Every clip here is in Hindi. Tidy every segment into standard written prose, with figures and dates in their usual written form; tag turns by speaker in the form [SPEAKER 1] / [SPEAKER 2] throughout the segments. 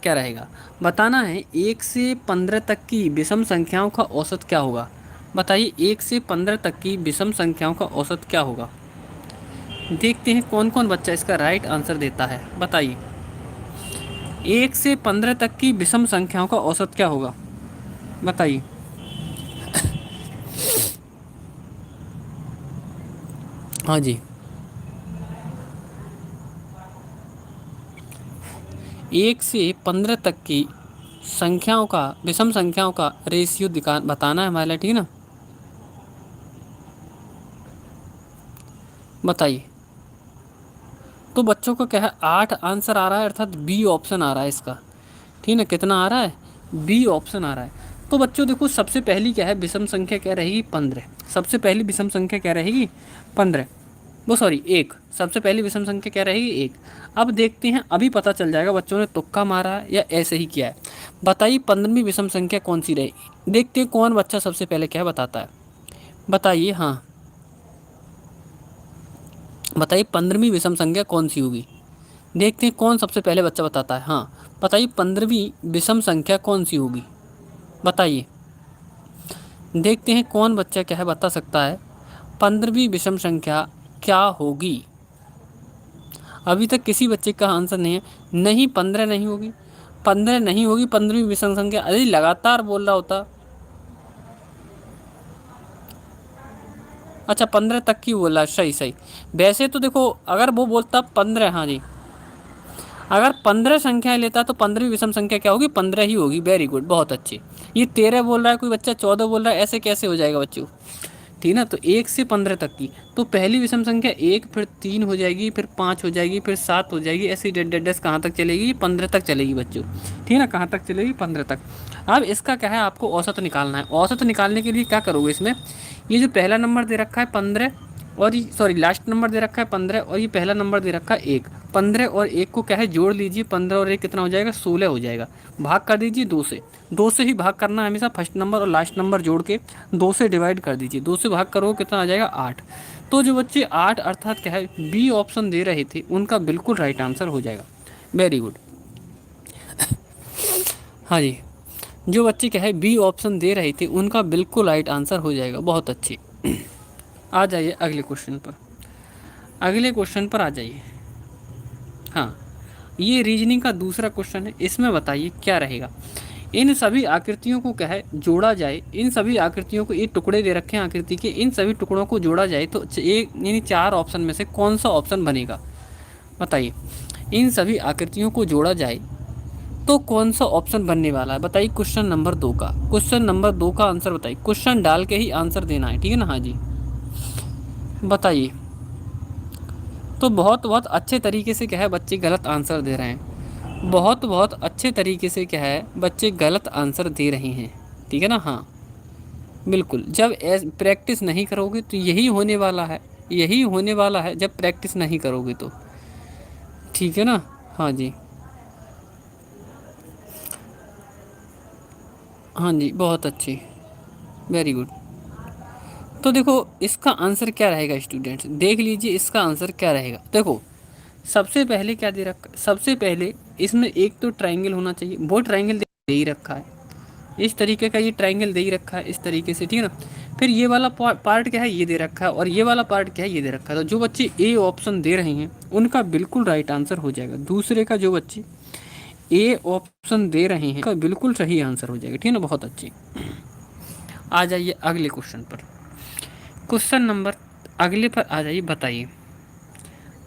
[SPEAKER 1] क्या रहेगा? बताना है 1 से 15 तक की विषम संख्याओं का औसत क्या होगा? बताइए 1 से 15 तक की विषम संख्याओं का औसत क्या होगा? देखते हैं कौन कौन बच्चा इसका राइट आंसर देता है। बताइए 1 से 15 तक की विषम संख्याओं का औसत क्या होगा? बताइए। हाँ जी। 1 से 15 तक की संख्याओं का, विषम संख्याओं का रेशियो दिखा बताना है हमारे लिए, ठीक है ना? बताइए। तो बच्चों को क्या है, 8 आंसर आ रहा है, अर्थात बी ऑप्शन आ रहा है इसका। ठीक है, कितना आ रहा है? बी ऑप्शन आ रहा है। तो बच्चों देखो, सबसे पहली क्या है विषम संख्या, क्या रहेगी? 15। सबसे पहली विषम संख्या क्या रहेगी? 15। वो सॉरी 1। सबसे पहली विषम संख्या क्या रहेगी? 1। अब देखते हैं, अभी पता चल जाएगा बच्चों ने तुक्का मारा है या ऐसे ही किया है। बताइए 15वीं विषम संख्या कौन सी रहेगी? देखते हैं कौन बच्चा सबसे पहले क्या बताता है। बताइए। हाँ, बताइए 15वीं विषम संख्या कौन सी होगी? देखते हैं कौन सबसे पहले बच्चा बताता है। हाँ, बताइए 15वीं विषम संख्या कौन सी होगी? बताइए। देखते हैं कौन बच्चा क्या है बता सकता है। 15वीं विषम संख्या क्या होगी? अभी तक किसी बच्चे का आंसर नहीं है। नहीं, 15 नहीं होगी। 15 नहीं होगी 15वीं विषम संख्या। अरे लगातार बोल रहा होता। अच्छा, 15 तक की बोला, सही सही। वैसे तो देखो, अगर वो बोलता 15, हाँ जी, अगर 15 संख्या लेता तो 15वीं विषम संख्या क्या होगी? 15 ही होगी। वेरी गुड, बहुत अच्छी। ये 13 बोल रहा है कोई बच्चा, 14 बोल रहा है, ऐसे कैसे हो जाएगा बच्चों? ठीक ना, तो 1 से 15 तक की। तो पहली विषम संख्या 1, फिर 3 हो जाएगी, फिर 5 हो जाएगी, फिर 7 हो जाएगी, ऐसी डेड डेड डेस कहाँ तक चलेगी? 15 तक चलेगी बच्चों। ठीक ना, कहाँ तक चलेगी? 15 तक। अब इसका क्या है, आपको औसत निकालना है। औसत निकालने के लिए क्या करोगे इसमें? ये जो पहला नंबर दे रखा है 15, और ये सॉरी लास्ट नंबर दे रखा है 15, और ये पहला नंबर दे रखा है 1। 15 और 1 को क्या है, जोड़ लीजिए। 15 और 1 कितना हो जाएगा? 16 हो जाएगा। भाग कर दीजिए 2 से। 2 से ही भाग करना है हमेशा, फर्स्ट नंबर और लास्ट नंबर जोड़ के 2 से डिवाइड कर दीजिए। 2 से भाग करो कितना आ जाएगा? 8। तो जो बच्चे 8 अर्थात क्या है बी ऑप्शन दे रहे थे, उनका बिल्कुल राइट आंसर हो जाएगा। Very good. हाँ जी, जो बच्चे क्या है बी ऑप्शन दे रहे थे, उनका बिल्कुल राइट आंसर हो जाएगा। बहुत अच्छी। आ जाइए अगले क्वेश्चन पर। अगले क्वेश्चन पर आ जाइए। हाँ, ये रीजनिंग का दूसरा क्वेश्चन है। इसमें बताइए क्या रहेगा? इन सभी आकृतियों को क्या है जोड़ा जाए। इन सभी आकृतियों को, ये टुकड़े दे रखे हैं आकृति के, इन सभी टुकड़ों को जोड़ा जाए तो एक यानी 4 ऑप्शन में से कौन सा ऑप्शन बनेगा? बताइए। इन सभी आकृतियों को जोड़ा जाए तो कौन सा ऑप्शन बनने वाला है? बताइए क्वेश्चन नंबर 2 का। क्वेश्चन नंबर 2 का आंसर बताइए। क्वेश्चन डाल के ही आंसर देना है, ठीक है ना? हाँ जी, बताइए। तो बहुत बहुत अच्छे तरीके से क्या है बच्चे गलत आंसर दे रहे हैं। बहुत बहुत अच्छे तरीके से क्या है बच्चे गलत आंसर दे रहे हैं, ठीक है ना? हाँ, बिल्कुल। जब प्रैक्टिस नहीं करोगे तो यही होने वाला है। यही होने वाला है जब प्रैक्टिस नहीं करोगे तो, ठीक है ना? हाँ जी। हाँ जी, बहुत अच्छी। Very good. तो देखो इसका आंसर क्या रहेगा स्टूडेंट्स, देख लीजिए इसका आंसर क्या रहेगा। देखो सबसे पहले क्या दे रखा, सबसे पहले इसमें एक तो ट्रायंगल होना चाहिए। वो ट्रायंगल दे ही रखा है, इस तरीके का ये ट्रायंगल दे ही रखा है, इस तरीके से, ठीक है ना? फिर ये वाला पार्ट क्या है, ये दे रखा है, और ये वाला पार्ट क्या है, ये दे रखा है। तो जो बच्चे ए ऑप्शन दे रहे हैं उनका बिल्कुल राइट आंसर हो जाएगा। दूसरे का जो बच्चे ए ऑप्शन दे रहे हैं का बिल्कुल सही आंसर हो जाएगा, ठीक है ना? बहुत अच्छी। आ जाइए अगले क्वेश्चन पर। क्वेश्चन नंबर अगले पर आ जाइए। बताइए।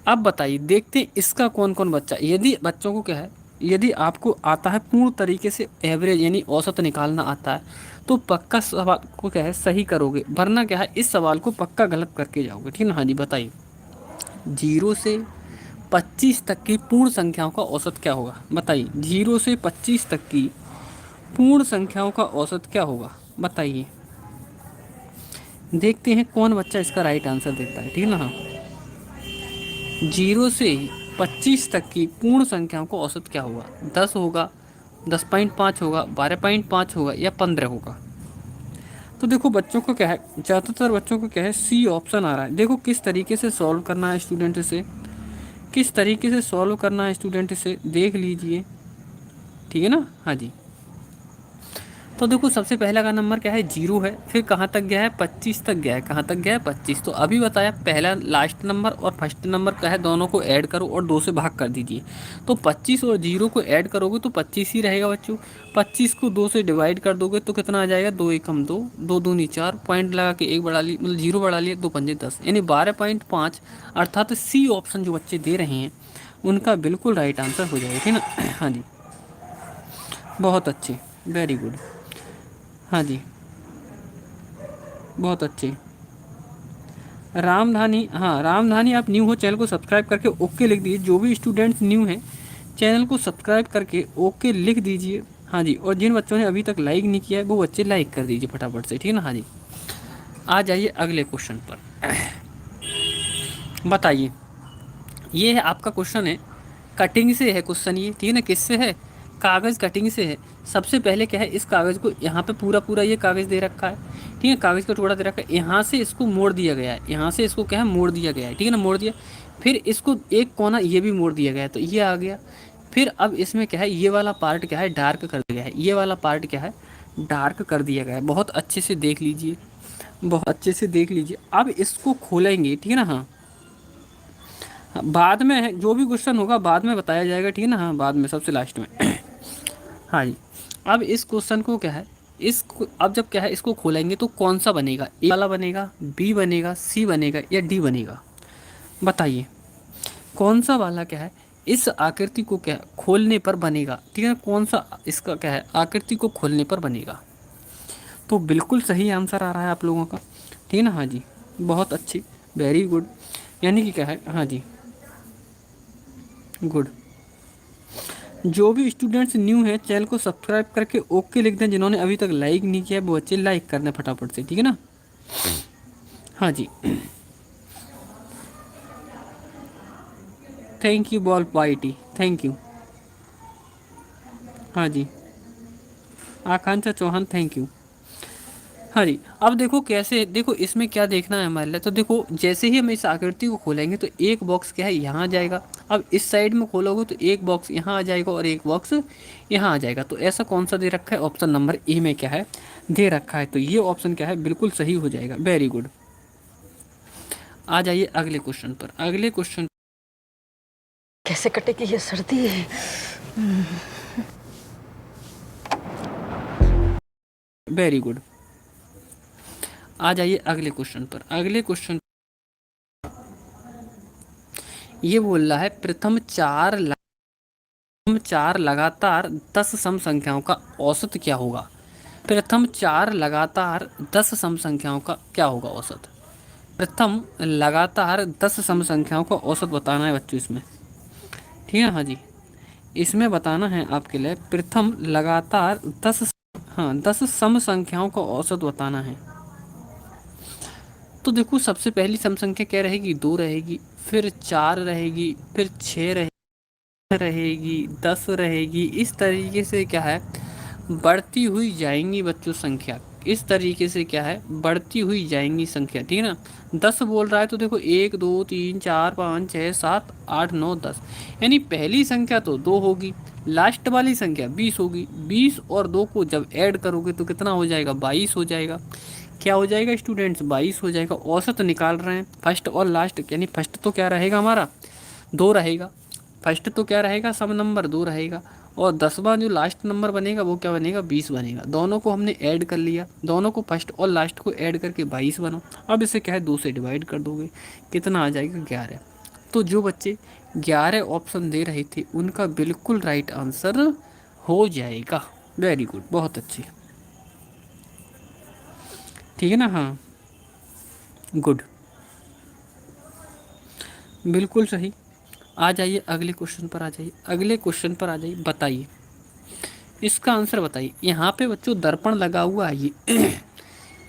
[SPEAKER 1] अब बताइए, देखते हैं इसका कौन कौन बच्चा, यदि बच्चों को क्या है, यदि आपको आता है पूर्ण तरीके से एवरेज यानी औसत निकालना आता है, तो पक्का सवाल को क्या है सही करोगे, वरना क्या है इस सवाल को पक्का गलत करके जाओगे, ठीक है ना? हाँ जी, बताइए। 0 से 25 तक की पूर्ण संख्याओं का औसत क्या होगा? बताइए 0 से 25 तक की पूर्ण संख्याओं का औसत क्या होगा? बताइए। देखते हैं कौन बच्चा इसका राइट आंसर देता है, ठीक है ना? हाँ, 0 से 25 तक की पूर्ण संख्याओं का औसत क्या होगा? 10 होगा, 10.5 होगा, 12.5 होगा, या 15 होगा? तो देखो बच्चों को क्या है, ज़्यादातर बच्चों को क्या है सी ऑप्शन आ रहा है। देखो किस तरीके से सॉल्व करना है स्टूडेंट इसे, किस तरीके से सॉल्व करना है स्टूडेंट इसे, देख लीजिए। ठीक है ना। हाँ जी। तो देखो सबसे पहला का नंबर क्या है, 0 है, फिर कहाँ तक गया है, 25 तक गया है। कहाँ तक गया है, 25। तो अभी बताया पहला लास्ट नंबर और फर्स्ट नंबर का है, दोनों को ऐड करो और 2 से भाग कर दीजिए। तो 25 और 0 को ऐड करोगे तो 25 ही रहेगा बच्चों। 25 को 2 से डिवाइड कर दोगे तो कितना आ जाएगा, 2 एकम 2, 2 दूनी 4, पॉइंट लगा के एक बढ़ा ली, मतलब 0 बढ़ा लिया, 2 पंजे 10, यानी 12.5। अर्थात सी ऑप्शन जो बच्चे दे रहे हैं उनका बिल्कुल राइट आंसर हो जाएगा, ठीक है ना। हाँ जी, बहुत अच्छे, वेरी गुड। हाँ जी, बहुत अच्छे। रामधानी, हाँ रामधानी, आप न्यू हो चैनल को सब्सक्राइब करके ओके लिख दीजिए। जो भी स्टूडेंट्स न्यू हैं चैनल को सब्सक्राइब करके ओके लिख दीजिए। हाँ जी, और जिन बच्चों ने अभी तक लाइक नहीं किया है वो बच्चे लाइक कर दीजिए फटाफट से, ठीक है ना। हाँ जी, आ जाइए अगले क्वेश्चन पर। बताइए, ये है आपका क्वेश्चन है, कटिंग से है क्वेश्चन ये, ठीक है ना। किससे है, कागज़ कटिंग से है। सबसे पहले क्या है, इस कागज़ को यहाँ पे पूरा पूरा ये कागज़ दे रखा है, ठीक है, कागज़ का टुकड़ा दे रखा है, यहाँ से इसको मोड़ दिया गया है, यहाँ से इसको क्या है, मोड़ दिया गया है, ठीक है ना, मोड़ दिया। फिर इसको एक कोना ये भी मोड़ दिया गया है, तो ये आ गया। फिर अब इसमें क्या है, ये वाला पार्ट क्या है, डार्क कर दिया गया है, ये वाला पार्ट क्या है, डार्क कर दिया गया है। बहुत अच्छे से देख लीजिए, बहुत अच्छे से देख लीजिए। अब इसको खोलेंगे, ठीक है ना। हाँ, हाँ, बाद में है, जो भी क्वेश्चन होगा बाद में बताया जाएगा, ठीक है ना। हाँ, बाद में, सबसे लास्ट में। हाँ जी, अब इस क्वेश्चन को क्या है, इस अब जब क्या है इसको खोलेंगे तो कौन सा बनेगा, ए वाला बनेगा, बी बनेगा, सी बनेगा या डी बनेगा। बताइए कौन सा वाला क्या है इस आकृति को क्या खोलने पर बनेगा, ठीक है ना। कौन सा इसका क्या है, आकृति को खोलने पर बनेगा। तो बिल्कुल सही आंसर आ रहा है आप लोगों का, ठीक है ना। हाँ जी, बहुत अच्छी, वेरी गुड। यानी कि क्या है, हाँ जी, गुड। जो भी स्टूडेंट्स न्यू हैं चैनल को सब्सक्राइब करके ओके लिख दें। जिन्होंने अभी तक लाइक नहीं किया है वो बच्चे लाइक कर दें फटाफट से, ठीक है ना। हाँ जी, थैंक यू बॉल पाइटी, थैंक यू। हाँ जी, आकांक्षा चौहान, थैंक यू। हाँ जी, अब देखो कैसे, देखो इसमें क्या देखना है हमारे लिए। तो देखो जैसे ही हम इस आकृति को खोलेंगे तो एक बॉक्स क्या है यहाँ आ जाएगा। अब इस साइड में खोलोगे तो एक बॉक्स यहाँ आ जाएगा और एक बॉक्स यहाँ आ जाएगा। तो ऐसा कौन सा दे रखा है, ऑप्शन नंबर ए में क्या है दे रखा है। तो ये ऑप्शन क्या है, बिल्कुल सही हो जाएगा, वेरी गुड। आ जाइए अगले क्वेश्चन पर। अगले क्वेश्चन,
[SPEAKER 2] कैसे कटेगी ये सर्दी।
[SPEAKER 1] Very good. आ जाइए अगले क्वेश्चन पर। अगले क्वेश्चन ये बोल रहा है, प्रथम चार लगातार 10 सम संख्याओं का औसत क्या होगा। प्रथम चार लगातार 10 सम संख्याओं का क्या होगा औसत। प्रथम लगातार 10 सम संख्याओं का औसत बताना है बच्चों इसमें, ठीक है। हाँ जी, इसमें बताना है आपके लिए, प्रथम लगातार 10, हाँ 10 सम संख्याओं का औसत बताना है। तो देखो सबसे पहली सम संख्या क्या रहेगी, 2 रहेगी, फिर 4 रहेगी, फिर 6 रहेगी, 10 रहेगी। इस तरीके से क्या है बढ़ती हुई जाएंगी बच्चों संख्या। इस तरीके से क्या है बढ़ती हुई जाएंगी संख्या, ठीक है ना। 10 बोल रहा है तो देखो 1 2 3 4 5 6 7 8 9 10, यानी पहली संख्या तो 2 होगी, लास्ट वाली संख्या 20 होगी। 20 और 2 को जब ऐड करोगे तो कितना हो जाएगा, 22 हो जाएगा। क्या हो जाएगा स्टूडेंट्स, 22 हो जाएगा। औसत निकाल रहे हैं फर्स्ट और लास्ट, यानी फर्स्ट तो क्या रहेगा हमारा 2 रहेगा, फर्स्ट तो क्या रहेगा सब नंबर 2 रहेगा, और 10वां जो लास्ट नंबर बनेगा वो क्या बनेगा, 20 बनेगा। दोनों को हमने ऐड कर लिया, दोनों को फर्स्ट और लास्ट को ऐड करके 22 बना। अब इसे क्या है 2 से डिवाइड कर दोगे, कितना आ जाएगा 11। तो जो बच्चे 11 ऑप्शन दे रहे थे उनका बिल्कुल राइट आंसर हो जाएगा, वेरी गुड, बहुत अच्छी, ठीक है ना। हाँ, गुड, बिल्कुल सही। आ जाइए अगले क्वेश्चन पर, आ जाइए अगले क्वेश्चन पर, आ जाइए। बताइए इसका आंसर बताइए। यहाँ पे बच्चों दर्पण लगा हुआ है, ये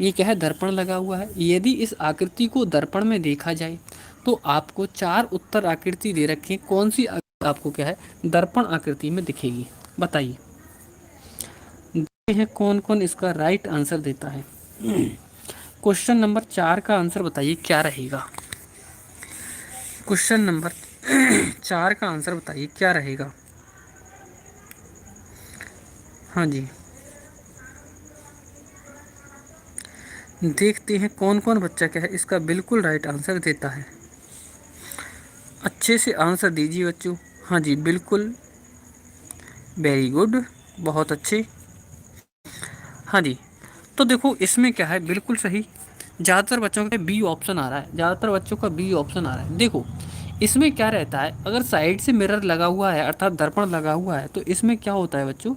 [SPEAKER 1] ये क्या है, दर्पण लगा हुआ है। यदि इस आकृति को दर्पण में देखा जाए तो आपको 4 उत्तर आकृति दे रखी है, कौन सी आपको क्या है दर्पण आकृति में दिखेगी। बताइए देखते हैं कौन कौन इसका राइट आंसर देता है। क्वेश्चन नंबर 4 का आंसर बताइए क्या रहेगा। क्वेश्चन नंबर 4 का आंसर बताइए क्या रहेगा। हाँ जी, देखते हैं कौन कौन बच्चा क्या है इसका बिल्कुल राइट आंसर देता है। अच्छे से आंसर दीजिए बच्चों। हाँ जी, बिल्कुल, वेरी गुड, बहुत अच्छे। हाँ जी, तो देखो इसमें क्या है, बिल्कुल सही। ज़्यादातर बच्चों का बी ऑप्शन आ रहा है, ज़्यादातर बच्चों का बी ऑप्शन आ रहा है। देखो इसमें क्या रहता है, अगर साइड से मिरर लगा हुआ है अर्थात दर्पण लगा हुआ है तो इसमें क्या होता है बच्चों,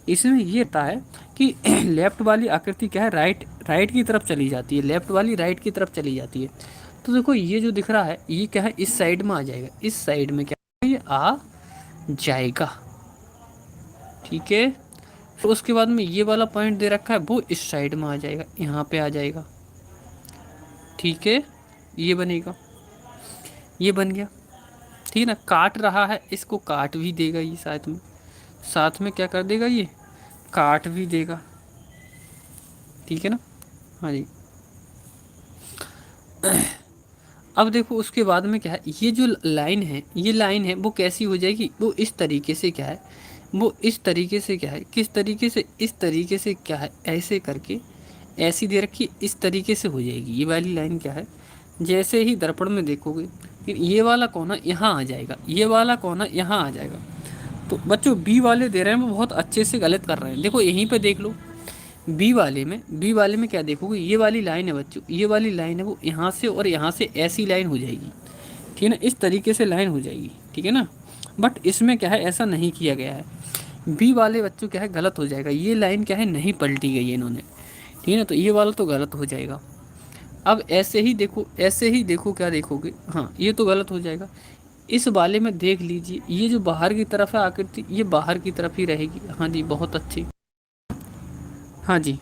[SPEAKER 1] इसमें ये रहता है कि लेफ्ट वाली आकृति क्या है, राइट राइट की तरफ चली जाती है, लेफ्ट वाली राइट की तरफ चली जाती है। तो देखो ये जो दिख रहा है ये क्या है, इस साइड में आ जाएगा, इस साइड में क्या है, ये आ जाएगा। ठीक है, तो उसके बाद में ये वाला पॉइंट दे रखा है वो इस साइड में आ जाएगा, यहाँ पे आ जाएगा। ठीक है, ये बनेगा, ये बन गया। ठीक है ना, काट रहा है इसको काट भी देगा ये, साथ में साथ में क्या कर देगा ये, काट भी देगा। ठीक है ना। हाँ जी, अब देखो उसके बाद में क्या है, ये जो लाइन है, ये लाइन है वो कैसी हो जाएगी, वो इस तरीके से क्या है, वो इस तरीके से क्या है, किस तरीके से, इस तरीके से क्या है, ऐसे करके ऐसी दे रखी, इस तरीके से हो जाएगी ये वाली लाइन क्या है। जैसे ही दर्पण में देखोगे फिर ये वाला कोना यहाँ आ जाएगा, ये वाला कोना यहाँ आ जाएगा। तो बच्चों बी वाले दे रहे हैं वो बहुत अच्छे से गलत कर रहे हैं। देखो यहीं पे देख लो, बी वाले में क्या देखोगे, ये वाली लाइन है बच्चों, ये वाली लाइन है वो यहाँ से और यहाँ से ऐसी लाइन हो जाएगी। ठीक है ना, इस तरीके से लाइन हो जाएगी। ठीक है ना, बट इसमें क्या है, ऐसा नहीं किया गया है। बी वाले बच्चों क्या है, गलत हो जाएगा, ये लाइन क्या है, नहीं पलटी गई है इन्होंने। ठीक है ना, तो ये वाला तो गलत हो जाएगा। अब ऐसे ही देखो, ऐसे ही देखो, क्या देखोगे, हाँ ये तो गलत हो जाएगा। इस वाले में देख लीजिए, ये जो बाहर की तरफ है आकृति, ये बाहर की तरफ ही रहेगी। हाँ जी, बहुत अच्छी। हाँ जी,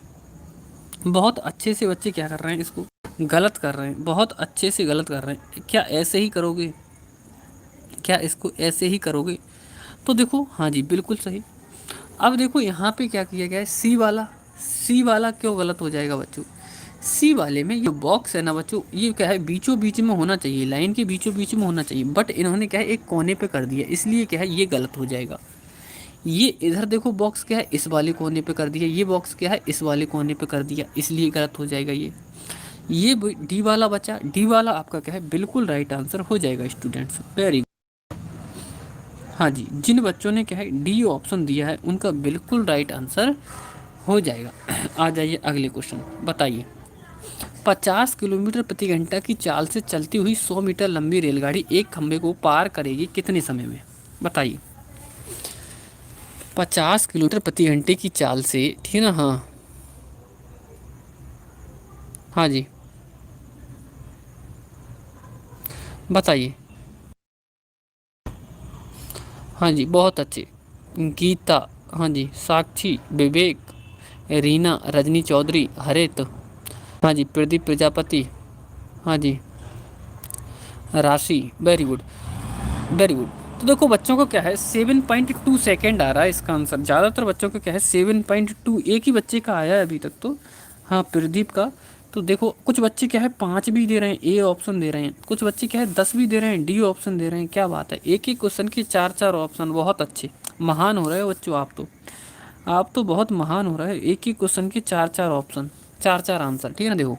[SPEAKER 1] बहुत अच्छे से बच्चे क्या कर रहे हैं, इसको गलत कर रहे हैं, बहुत अच्छे से गलत कर रहे हैं। क्या ऐसे ही करोगे, क्या इसको ऐसे ही करोगे, तो देखो हाँ जी बिल्कुल सही। अब देखो यहाँ पे क्या किया गया है, सी वाला, सी वाला क्यों गलत हो जाएगा बच्चों, सी वाले में ये बॉक्स है ना बच्चों, ये क्या है, बीचों बीच में होना चाहिए, लाइन के बीचों बीच में होना चाहिए, बट इन्होंने क्या है एक कोने पे कर दिया, इसलिए क्या है ये गलत हो जाएगा। ये इधर देखो बॉक्स क्या है, इस वाले कोने पे कर दिया, ये बॉक्स क्या है, इस वाले कोने पे कर दिया, इसलिए गलत हो जाएगा ये डी वाला बचा, डी वाला आपका क्या है, बिल्कुल राइट आंसर हो जाएगा स्टूडेंट्स, वेरी। हाँ जी, जिन बच्चों ने क्या है डी ऑप्शन दिया है उनका बिल्कुल राइट आंसर हो जाएगा। आ जाइए अगले क्वेश्चन, बताइए 50 किलोमीटर प्रति घंटा की चाल से चलती हुई 100 मीटर लंबी रेलगाड़ी एक खंभे को पार करेगी कितने समय में, बताइए। 50 किलोमीटर प्रति घंटे की चाल से, ठीक है ना, हाँ हाँ जी, बताइए। हाँ जी, बहुत अच्छे। गीता, हाँ जी, साक्षी, विवेक, रीना, रजनी चौधरी, हरित, हाँ जी, प्रदीप प्रजापति, हाँ जी, राशि, वेरी गुड, वेरी गुड। तो देखो बच्चों को क्या है 7.2 सेकेंड आ रहा है इसका आंसर, ज़्यादातर बच्चों को क्या है 7.2, एक ही बच्चे का आया है अभी तक तो, हाँ प्रदीप का। तो देखो कुछ बच्चे क्या है 5 भी दे रहे हैं, ए ऑप्शन दे रहे हैं, कुछ बच्चे क्या है 10 भी दे रहे हैं, डी ऑप्शन दे रहे हैं। क्या बात है, एक ही क्वेश्चन के 4 4 ऑप्शन, बहुत अच्छे, महान हो रहे हो बच्चों आप तो, आप तो बहुत महान हो रहे हो, एक ही क्वेश्चन के 4 4 ऑप्शन, 4 4 आंसर। ठीक है ना, देखो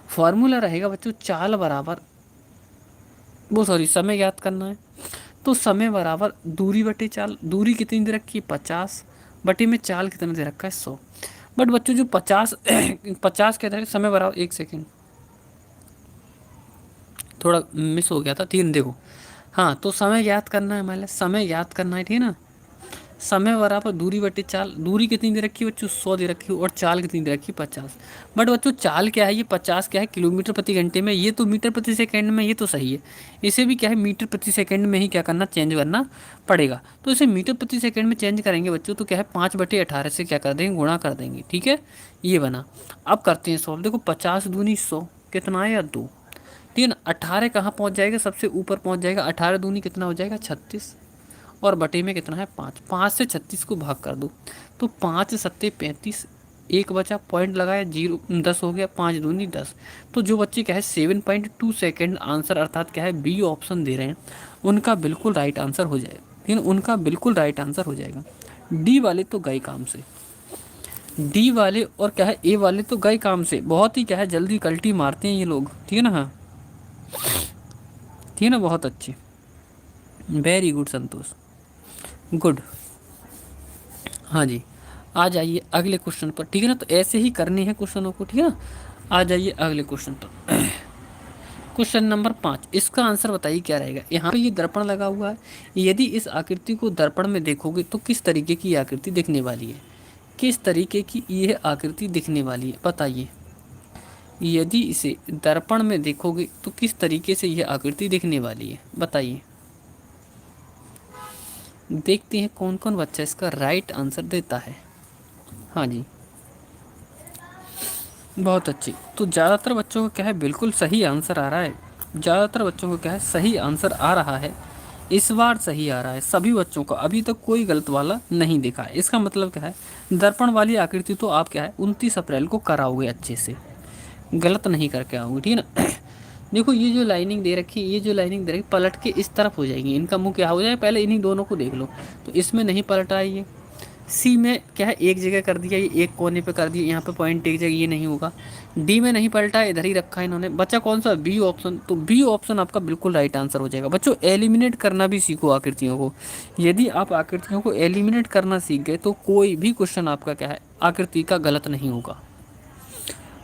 [SPEAKER 1] फॉर्मूला रहेगा बच्चों, चाल बराबर, वो सॉरी समय याद करना है, तो समय बराबर दूरी बटे चाल, दूरी कितनी दे रखी है 50, बटे में चाल कितना दे रखा है 100। बट बच्चों जो 50 50 कहता है, समय बराबर 1 सेकेंड, थोड़ा मिस हो गया था, तीन देखो। हाँ तो समय याद करना है हमारे, समय याद करना है, ठीक है ना। समय बराबर दूरी बटे चाल, दूरी कितनी दे रखी है बच्चों 100 दे रखी है, और चाल कितनी दे रखी है 50। बट बच्चों चाल क्या है, ये 50 क्या है किलोमीटर प्रति घंटे में, ये तो मीटर प्रति सेकंड में, ये तो सही है। इसे भी क्या है मीटर प्रति सेकंड में ही क्या करना, चेंज करना पड़ेगा। तो इसे मीटर प्रति सेकंड में चेंज करेंगे बच्चों, तो क्या है 5/18 से क्या कर देंगे, गुणा कर देंगे। ठीक है, ये बना। अब करते हैं सॉल्व, देखो 50 दूनी 100 कितना है, या 2। ठीक है ना, 18 कहाँ पहुँच जाएगा, सबसे ऊपर पहुँच जाएगा, 18 दूनी कितना हो जाएगा 36, और बटे में कितना है 5, 5 से 36 को भाग कर दो, तो 5 सत्ते 35, एक बचा पॉइंट लगाया, 0 10 हो गया, 5 दूनी 10। तो जो बच्चे क्या है 7.2 सेकेंड आंसर अर्थात क्या है बी ऑप्शन दे रहे हैं, उनका बिल्कुल राइट आंसर हो जाएगा। ठीक है, उनका बिल्कुल राइट आंसर हो जाएगा। डी वाले तो गए काम से, डी वाले और क्या है ए वाले तो गए काम से। बहुत ही क्या है जल्दी कल्टी मारते हैं ये लोग, ठीक है ना। हाँ ठीक है ना, बहुत अच्छे, वेरी गुड संतोष, गुड। हाँ जी, आ जाइए अगले क्वेश्चन पर, ठीक है ना। तो ऐसे ही करने हैं क्वेश्चनों को, ठीक है ना। आ जाइए अगले क्वेश्चन पर। क्वेश्चन नंबर 5, इसका आंसर बताइए क्या रहेगा। यहाँ पे ये दर्पण लगा हुआ है, यदि इस आकृति को दर्पण में देखोगे तो किस तरीके की आकृति दिखने वाली है, किस तरीके की यह आकृति दिखने वाली है, बताइए। यदि इसे दर्पण में देखोगे तो किस तरीके से यह आकृति दिखने वाली है, बताइए। देखते हैं कौन कौन बच्चा इसका राइट आंसर देता है। हाँ जी, बहुत अच्छी। तो ज़्यादातर बच्चों को क्या है बिल्कुल सही आंसर आ रहा है, ज़्यादातर बच्चों को क्या है सही आंसर आ रहा है, इस बार सही आ रहा है सभी बच्चों को, अभी तक कोई गलत वाला नहीं दिखा है। इसका मतलब क्या है, दर्पण वाली आकृति तो आप क्या है 29 अप्रैल को कराओगे अच्छे से, गलत नहीं करके आओगे, ठीक है ना। देखो ये जो लाइनिंग दे रखी है, ये जो लाइनिंग दे रखी पलट के इस तरफ हो जाएंगी, इनका मुंह क्या हो जाए, पहले इन्हीं दोनों को देख लो। तो इसमें नहीं पलटा है ये, सी में क्या है एक जगह कर दिया, ये एक कोने पे कर दिया, यहाँ पे पॉइंट एक जगह, ये नहीं होगा। डी में नहीं पलटा है, इधर ही रखा है इन्होंने। बचा कौन सा, बी ऑप्शन। तो बी ऑप्शन आपका बिल्कुल राइट आंसर हो जाएगा। बच्चों एलिमिनेट करना भी सीखो आकृतियों को, यदि आप आकृतियों को एलिमिनेट करना सीख गए तो कोई भी क्वेश्चन आपका क्या है आकृति का गलत नहीं होगा।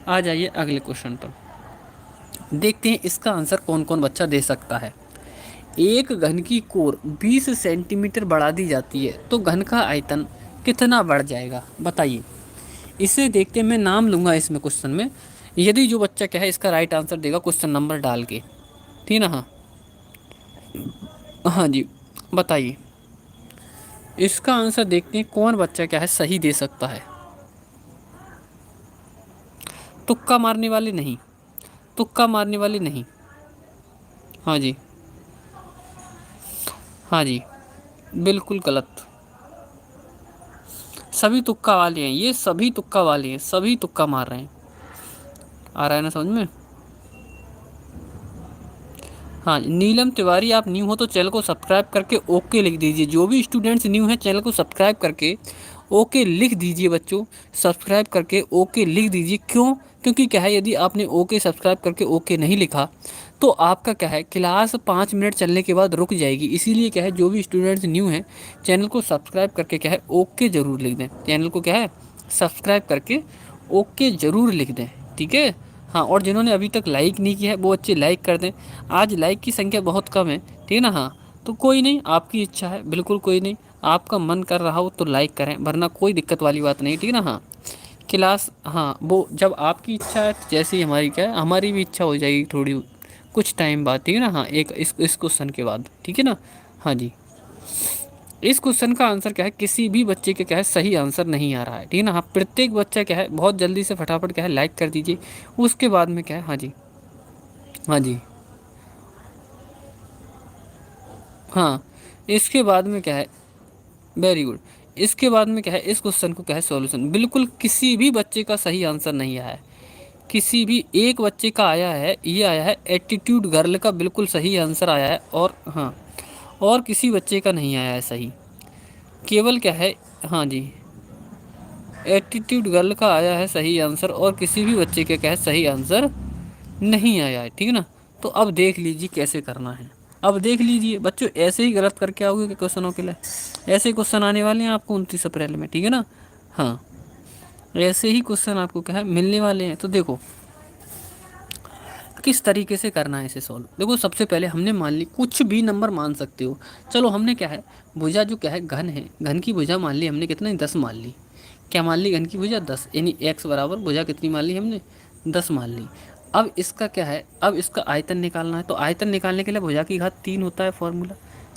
[SPEAKER 1] आ जाइए अगले क्वेश्चन पर, देखते हैं इसका आंसर कौन कौन बच्चा दे सकता है। एक घन की कोर 20 सेंटीमीटर बढ़ा दी जाती है तो घन का आयतन कितना बढ़ जाएगा, बताइए। इसे देखते हैं, मैं नाम लूँगा इसमें क्वेश्चन में, यदि जो बच्चा क्या है इसका राइट आंसर देगा क्वेश्चन नंबर डाल के, ठीक ना। हाँ हाँ जी, बताइए इसका आंसर। देखते हैं कौन बच्चा क्या है सही दे सकता है। तुक्का मारने वाले नहीं, तुक्का मारने वाले नहीं। हाँ जी, हाँ जी, बिल्कुल गलत, सभी तुक्का वाले हैं, ये सभी तुक्का वाले हैं, सभी तुक्का मार रहे हैं। आ रहा है ना समझ में। हाँ नीलम तिवारी, आप न्यू हो तो चैनल को सब्सक्राइब करके ओके लिख दीजिए। जो भी स्टूडेंट्स न्यू हैं चैनल को सब्सक्राइब करके ओके लिख दीजिए बच्चों, सब्सक्राइब करके ओके लिख दीजिए। क्यों, क्योंकि क्या है यदि आपने ओके सब्सक्राइब करके ओके नहीं लिखा तो आपका क्या है क्लास 5 मिनट चलने के बाद रुक जाएगी। इसीलिए क्या है जो भी स्टूडेंट्स न्यू हैं चैनल को सब्सक्राइब करके क्या है ओके ज़रूर लिख दें, चैनल को क्या है सब्सक्राइब करके ओके ज़रूर लिख दें, ठीक है। हाँ और जिन्होंने अभी तक लाइक नहीं किया है वो अच्छे लाइक कर दें, आज लाइक की संख्या बहुत कम है, ठीक है ना। हाँ तो कोई नहीं, आपकी इच्छा है, बिल्कुल कोई नहीं, आपका मन कर रहा हो तो लाइक करें, वरना कोई दिक्कत वाली बात नहीं, ठीक है ना। हाँ क्लास, हाँ वो जब आपकी इच्छा है तो जैसे ही हमारी क्या है हमारी भी इच्छा हो जाएगी थोड़ी कुछ टाइम बाद, ठीक है ना। हाँ एक इस क्वेश्चन के बाद, ठीक है ना। हाँ जी, इस क्वेश्चन का आंसर क्या है, किसी भी बच्चे के क्या है सही आंसर नहीं आ रहा है, ठीक है ना। हाँ प्रत्येक बच्चा क्या है बहुत जल्दी से फटाफट क्या है लाइक कर दीजिए, उसके बाद में क्या है। हाँ जी, हाँ जी, हाँ इसके बाद में क्या है, वेरी गुड, इसके बाद में क्या है इस क्वेश्चन को क्या है सॉल्यूशन। बिल्कुल किसी भी बच्चे का सही आंसर नहीं आया है, किसी भी एक बच्चे का आया है, ये आया है एटीट्यूड गर्ल का बिल्कुल सही आंसर आया है, और हाँ और किसी बच्चे का नहीं आया है सही, केवल क्या है। हाँ जी, एटीट्यूड गर्ल का आया है सही आंसर और किसी भी बच्चे के क्या है सही आंसर नहीं आया है, ठीक है ना। तो अब देख लीजिए कैसे करना है, अब देख लीजिए बच्चों, ऐसे ही गलत करके आओगे क्वेश्चनों के लिए, ऐसे क्वेश्चन आने वाले हैं आपको 29 अप्रैल में, ठीक है ना। हाँ ऐसे ही क्वेश्चन आपको क्या है मिलने वाले हैं। तो देखो किस तरीके से करना है इसे सॉल्व। देखो सबसे पहले हमने मान ली, कुछ भी नंबर मान सकते हो, चलो हमने क्या है भुजा जो क्या है घन है, घन की भुजा मान ली हमने कितना 10 मान ली, क्या मान ली घन की भुजा 10, यानी x बराबर भुजा कितनी मान ली हमने 10 मान ली। अब इसका क्या है, अब इसका आयतन निकालना है, तो आयतन निकालने के लिए भुजा की घात 3 होता है फॉर्मूला,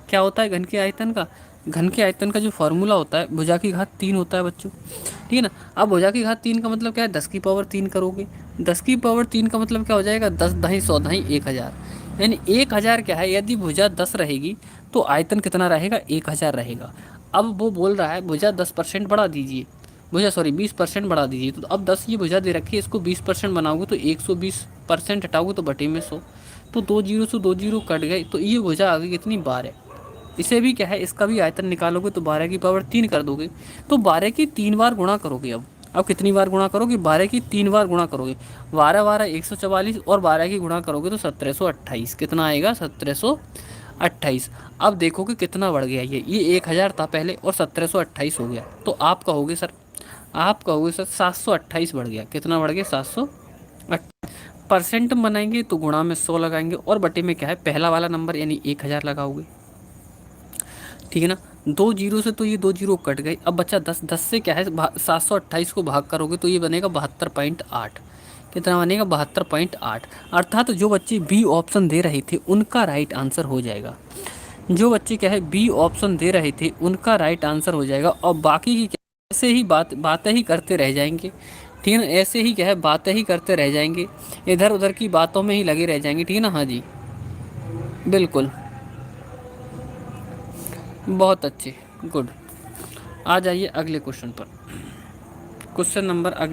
[SPEAKER 1] क्या होता है घन के आयतन का, घन के आयतन का जो फॉर्मूला होता है भुजा की घात 3 होता है बच्चों, ठीक है ना। अब भुजा की घात 3 का मतलब क्या है 10 की पावर 3 करोगे, 10 की पावर 3 का मतलब क्या हो जाएगा 10 दही 100 दही 1000, यानी 1000 क्या है यदि भुजा 10 रहेगी तो आयतन कितना रहेगा 1000 रहेगा। अब वो बोल रहा है भुजा 10% बढ़ा दीजिए, भुजा सॉरी 20% बढ़ा दीजिए, तो अब 10 ये भुजा दे रखी है, इसको 20% बनाओगे तो 120% हटाओगे तो बटे में 100, तो 2 जीरो से 2 जीरो कट गए, तो ये भुजा आ गई कितनी 12, इसे भी क्या है, इसका भी आयतन निकालोगे तो 12 की पावर 3 कर दोगे, तो 12 की 3 बार गुणा करोगे। अब कितनी बार गुणा करोगे, 12 की 3 बार गुणा करोगे, 12 12 144, और 12 की गुणा करोगे तो 1728। कितना आएगा, 1728। अब देखोगे कितना बढ़ गया, ये 1000 था पहले और 1728 हो गया। तो आप कहोगे सर, 728 बढ़ गया। कितना बढ़ गया, 700। परसेंट बनाएंगे तो गुणा में 100 लगाएंगे, और बटे में क्या है, पहला वाला नंबर यानी 1000 लगाओगे। ठीक है ना, 2 जीरो से तो ये 2 जीरो कट गए। अब बचा 10, 10 से क्या है 728 को भाग करोगे तो ये बनेगा 72.8। कितना बनेगा, 72.8। अर्थात जो बच्चे बी ऑप्शन दे रहे थे उनका राइट आंसर हो जाएगा। जो बच्चे क्या है बी ऑप्शन दे रहे थे उनका राइट आंसर हो जाएगा। और बाकी की क्या, ऐसे ही बातें ही करते रह जाएंगे। ठीक है ना, ऐसे ही क्या है बातें ही करते रह जाएंगे, इधर उधर की बातों में ही लगे रह जाएंगे। ठीक है ना, हाँ जी बिल्कुल, बहुत अच्छे, गुड। आ जाइए अगले क्वेश्चन पर। क्वेश्चन नंबर अगले